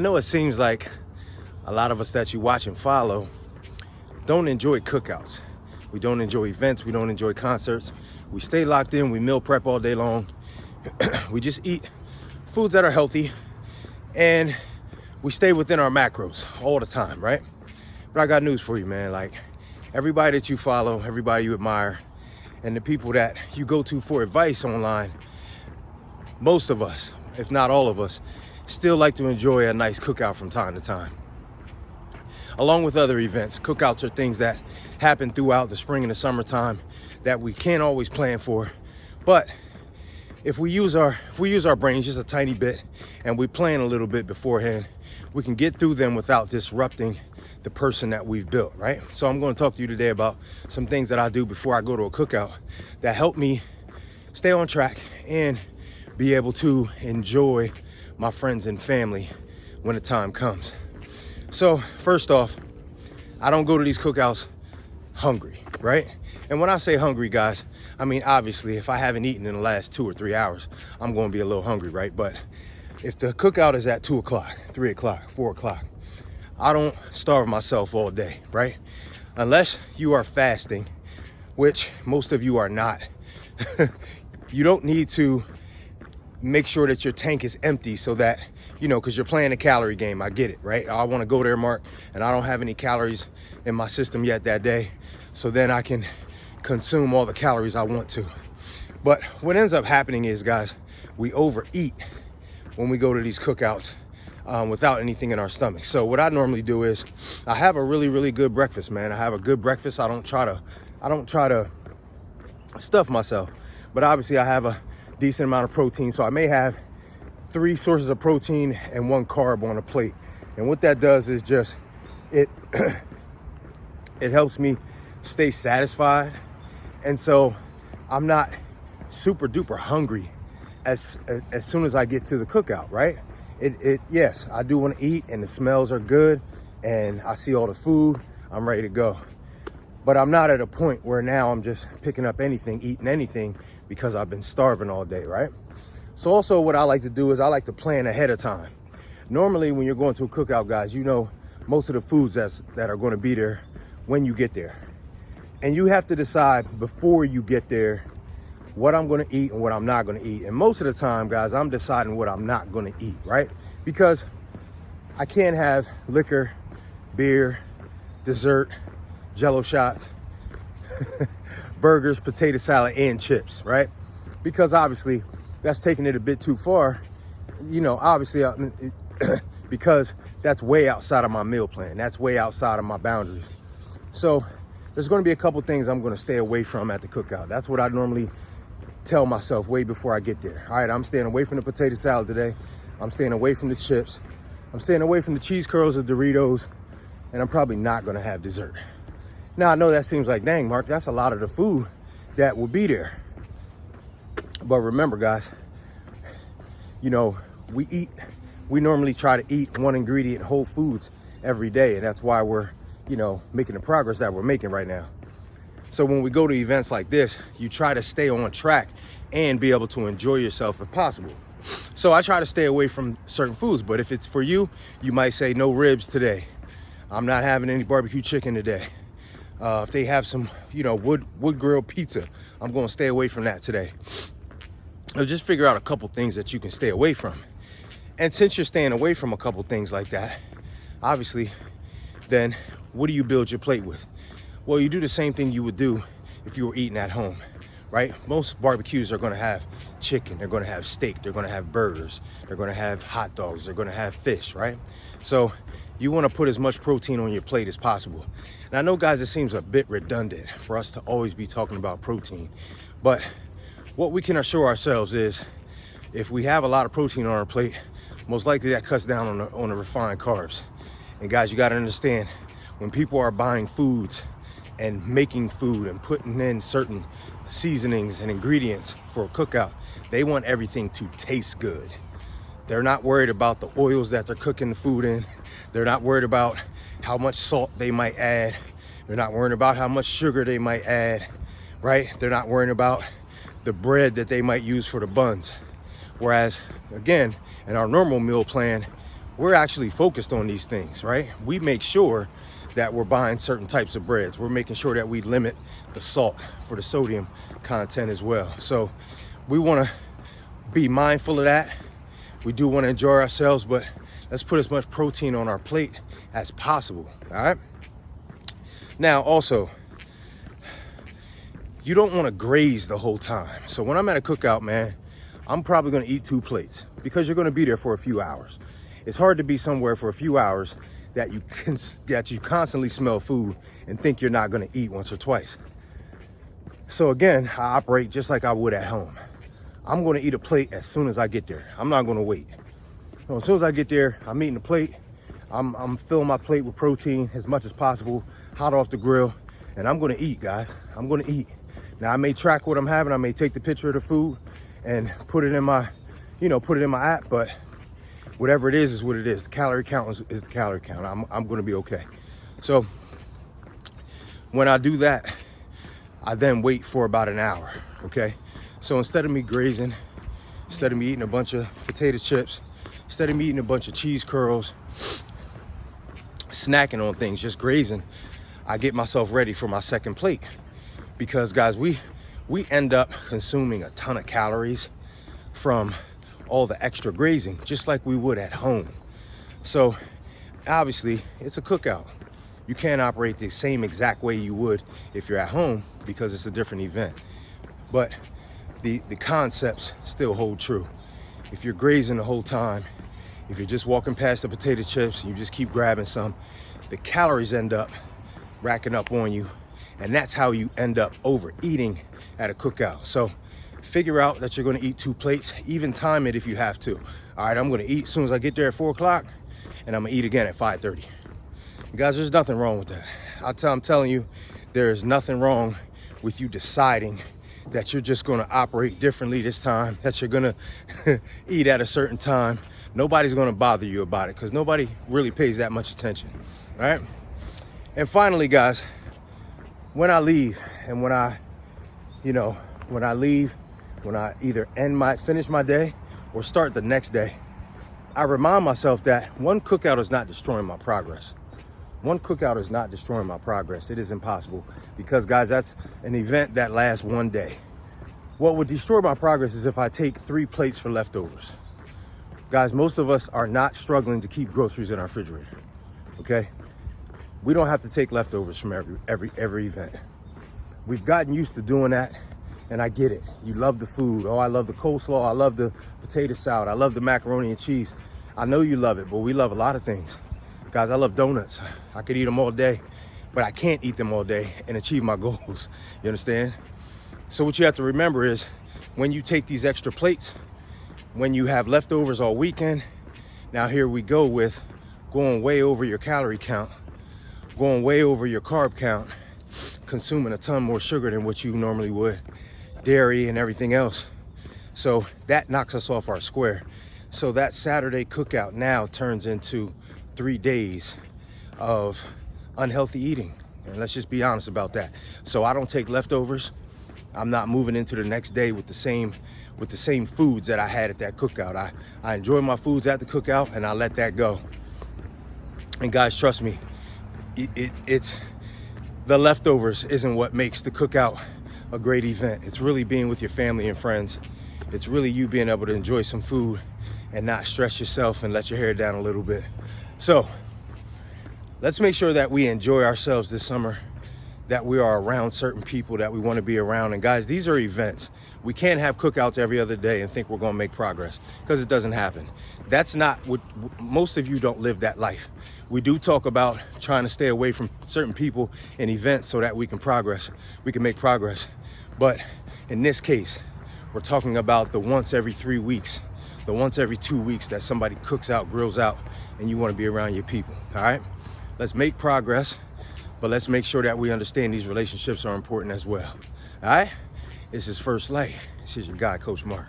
I know it seems like a lot of us that you watch and follow don't enjoy cookouts. We don't enjoy events. We don't enjoy concerts. We stay locked in. We meal prep all day long. We just eat foods that are healthy and we stay within our macros all the time, right? But I got news for you, man. Like, everybody that you follow, everybody you admire, and the people that you go to for advice online, most of us, if not all of us, still like to enjoy a nice cookout from time to time. Along with other events, cookouts are things that happen throughout the spring and the summertime that we can't always plan for. But if we use our brains just a tiny bit and we plan a little bit beforehand, we can get through them without disrupting the person that we've built, right? So I'm going to talk to you today about some things that I do before I go to a cookout that help me stay on track and be able to enjoy my friends and family when the time comes. So first off, I don't go to these cookouts hungry, right? And when I say hungry, guys, I mean, obviously, if I haven't eaten in the last 2 or 3 hours, I'm going to be a little hungry, right? But if the cookout is at 2 o'clock, 3 o'clock, 4 o'clock, I don't starve myself all day, right? Unless you are fasting, which most of you are not. You don't need to make sure that your tank is empty so that, because you're playing a calorie game. I get it, right? I want to go there, Mark, and I don't have any calories in my system yet that day. So then I can consume all the calories I want to. But what ends up happening is, guys, we overeat when we go to these cookouts without anything in our stomach. So what I normally do is I have a really, really good breakfast, man. I have a good breakfast. I don't try to stuff myself, but obviously I have a decent amount of protein. So I may have 3 sources of protein and 1 carb on a plate. And what that does is just, it helps me stay satisfied. And so I'm not super duper hungry as soon as I get to the cookout, right? Yes, I do want to eat and the smells are good and I see all the food, I'm ready to go. But I'm not at a point where now I'm just picking up anything, eating anything because I've been starving all day, right? So also what I like to do is I like to plan ahead of time. Normally when you're going to a cookout, guys, most of the foods that are going to be there when you get there. And you have to decide before you get there what I'm going to eat and what I'm not going to eat. And most of the time, guys, I'm deciding what I'm not going to eat, right? Because I can't have liquor, beer, dessert, Jello shots, burgers, potato salad, and chips, right? Because obviously that's taking it a bit too far, obviously, because that's way outside of my meal plan. That's way outside of my boundaries. So there's going to be a couple things I'm going to stay away from at the cookout. That's what I normally tell myself way before I get there. All right, I'm staying away from the potato salad today. I'm staying away from the chips. I'm staying away from the cheese curls or Doritos, and I'm probably not going to have dessert. Now, I know that seems like, dang, Mark, that's a lot of the food that will be there. But remember, guys, we normally try to eat 1 ingredient whole foods every day, and that's why we're making the progress that we're making right now. So when we go to events like this, you try to stay on track and be able to enjoy yourself if possible. So I try to stay away from certain foods, but if it's for you, you might say no ribs today. I'm not having any barbecue chicken today. If they have some, wood grilled pizza, I'm going to stay away from that today. So just figure out a couple things that you can stay away from. And since you're staying away from a couple things like that, obviously, then what do you build your plate with? Well, you do the same thing you would do if you were eating at home, right? Most barbecues are going to have chicken, they're going to have steak, they're going to have burgers, they're going to have hot dogs, they're going to have fish, right? So you want to put as much protein on your plate as possible. And I know, guys, it seems a bit redundant for us to always be talking about protein, but what we can assure ourselves is if we have a lot of protein on our plate, most likely that cuts down on the refined carbs. And guys, you got to understand, when people are buying foods and making food and putting in certain seasonings and ingredients for a cookout, they want everything to taste good. They're not worried about the oils that they're cooking the food in. They're not worried about how much salt they might add. They're not worried about how much sugar they might add, right? They're not worrying about the bread that they might use for the buns. Whereas, again, in our normal meal plan, we're actually focused on these things, right? We make sure that we're buying certain types of breads. We're making sure that we limit the salt for the sodium content as well. So we want to be mindful of that. We do want to enjoy ourselves, but let's put as much protein on our plate as possible, all right? Now, also, you don't want to graze the whole time. So when I'm at a cookout, man, I'm probably going to eat 2 plates because you're going to be there for a few hours. It's hard to be somewhere for a few hours that you constantly smell food and think you're not going to eat once or twice. So again, I operate just like I would at home. I'm going to eat a plate as soon as I get there. I'm not going to wait. So as soon as I get there, I'm eating a plate. I'm filling my plate with protein as much as possible, hot off the grill, and I'm going to eat, guys. I'm going to eat. Now I may track what I'm having. I may take the picture of the food and put it in my, app, but whatever it is what it is. The calorie count is the calorie count. I'm going to be okay. So when I do that, I then wait for about an hour, okay? So instead of me grazing, instead of me eating a bunch of potato chips, instead of me eating a bunch of cheese curls, snacking on things, just grazing, I get myself ready for my second plate. Because guys, we end up consuming a ton of calories from all the extra grazing, just like we would at home. So obviously it's a cookout. You can't operate the same exact way you would if you're at home because it's a different event. But the concepts still hold true. If you're grazing the whole time, if you're just walking past the potato chips and you just keep grabbing some, the calories end up racking up on you. And that's how you end up overeating at a cookout. So figure out that you're gonna eat 2 plates, even time it if you have to. All right, I'm gonna eat as soon as I get there at 4 o'clock, and I'm gonna eat again at 5:30. Guys, there's nothing wrong with that. I'm telling you, there is nothing wrong with you deciding that you're just gonna operate differently this time, that you're gonna eat at a certain time. Nobody's gonna bother you about it because nobody really pays that much attention, all right? And finally, guys, when I leave and when I either finish my day or start the next day, I remind myself that one cookout is not destroying my progress. One cookout is not destroying my progress. It is impossible because, guys, that's an event that lasts one day. What would destroy my progress is if I take 3 plates for leftovers. Guys, most of us are not struggling to keep groceries in our refrigerator, okay? We don't have to take leftovers from every event. We've gotten used to doing that, and I get it. You love the food. Oh, I love the coleslaw. I love the potato salad. I love the macaroni and cheese. I know you love it, but we love a lot of things. Guys, I love donuts. I could eat them all day, but I can't eat them all day and achieve my goals. You understand? So what you have to remember is when you take these extra plates, when you have leftovers all weekend, now here we go with going way over your calorie count, going way over your carb count, consuming a ton more sugar than what you normally would, dairy and everything else. So that knocks us off our square. So that Saturday cookout now turns into 3 days of unhealthy eating. And let's just be honest about that. So I don't take leftovers. I'm not moving into the next day with the same foods that I had at that cookout. I enjoy my foods at the cookout and I let that go. And guys, trust me, it's the leftovers isn't what makes the cookout a great event. It's really being with your family and friends. It's really you being able to enjoy some food and not stress yourself and let your hair down a little bit. So let's make sure that we enjoy ourselves this summer, that we are around certain people that we want to be around. And guys, these are events. We can't have cookouts every other day and think we're going to make progress, because it doesn't happen. That's not what, most of you don't live that life. We do talk about trying to stay away from certain people and events so that we can make progress. But in this case, we're talking about the once every 3 weeks, the once every 2 weeks that somebody cooks out, grills out, and you want to be around your people, all right? Let's make progress, but let's make sure that we understand these relationships are important as well, all right? This is First Light. This is your guy, Coach Marc.